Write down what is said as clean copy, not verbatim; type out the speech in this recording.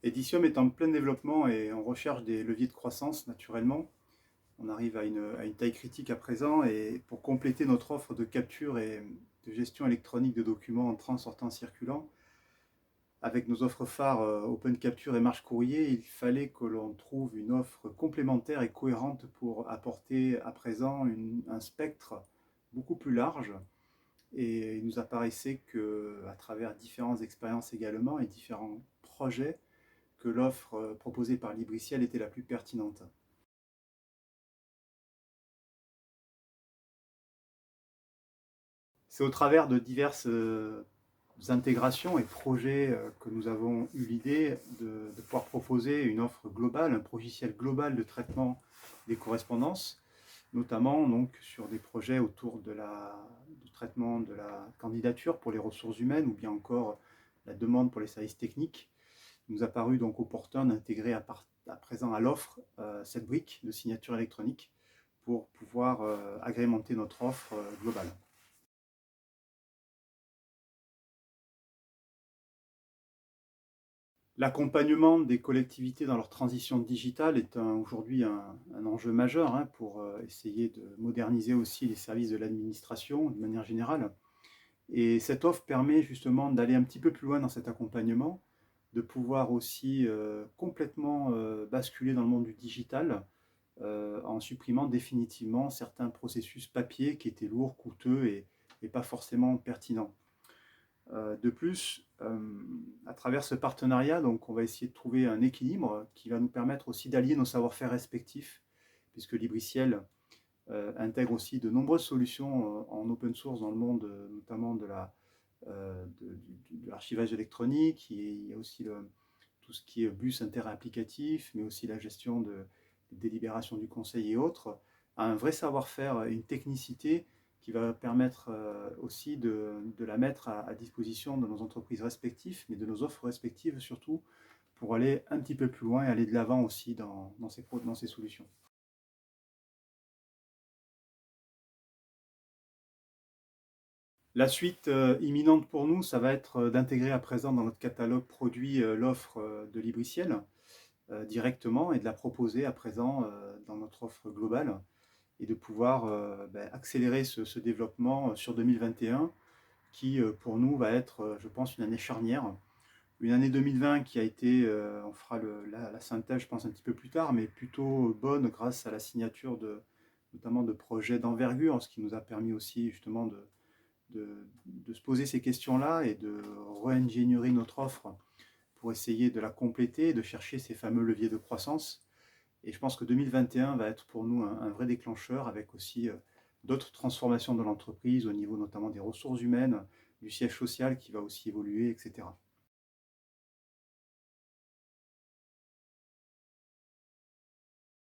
Edicium est en plein développement et on recherche des leviers de croissance naturellement. On arrive à une taille critique à présent et pour compléter notre offre de capture et de gestion électronique de documents entrants, sortants, circulants, avec nos offres phares Open Capture et Marche Courrier, il fallait que l'on trouve une offre complémentaire et cohérente pour apporter à présent un spectre beaucoup plus large. Et il nous apparaissait que, à travers différentes expériences également et différents projets, que l'offre proposée par Libriciel était la plus pertinente. C'est au travers de diverses intégrations et projets que nous avons eu l'idée de pouvoir proposer une offre globale, un logiciel global de traitement des correspondances, notamment donc sur des projets autour du traitement de la candidature pour les ressources humaines ou bien encore la demande pour les services techniques. Il nous a paru donc opportun d'intégrer à présent à l'offre cette brique de signature électronique pour pouvoir agrémenter notre offre globale. L'accompagnement des collectivités dans leur transition digitale est aujourd'hui un enjeu majeur pour essayer de moderniser aussi les services de l'administration de manière générale. Et cette offre permet justement d'aller un petit peu plus loin dans cet accompagnement, de pouvoir aussi complètement basculer dans le monde du digital en supprimant définitivement certains processus papier qui étaient lourds, coûteux et pas forcément pertinents. De plus, à travers ce partenariat, donc, on va essayer de trouver un équilibre qui va nous permettre aussi d'allier nos savoir-faire respectifs, puisque Libriciel intègre aussi de nombreuses solutions en open source dans le monde, notamment de l'archivage électronique. Il y a aussi tout ce qui est bus interapplicatif, mais aussi la gestion de délibération du conseil et autres, a un vrai savoir-faire et une technicité qui va permettre aussi de la mettre à disposition de nos entreprises respectives, mais de nos offres respectives surtout, pour aller un petit peu plus loin et aller de l'avant aussi dans ces solutions. La suite imminente pour nous, ça va être d'intégrer à présent dans notre catalogue produit l'offre de Libriciel directement et de la proposer à présent dans notre offre globale et de pouvoir accélérer ce développement sur 2021 qui pour nous va être, je pense, une année charnière. Une année 2020 qui a été, on fera la synthèse je pense un petit peu plus tard, mais plutôt bonne grâce à la signature notamment de projets d'envergure, ce qui nous a permis aussi justement de se poser ces questions-là et de re-ingénierer notre offre pour essayer de la compléter, de chercher ces fameux leviers de croissance. Et je pense que 2021 va être pour nous un vrai déclencheur avec aussi d'autres transformations de l'entreprise au niveau notamment des ressources humaines, du siège social qui va aussi évoluer, etc.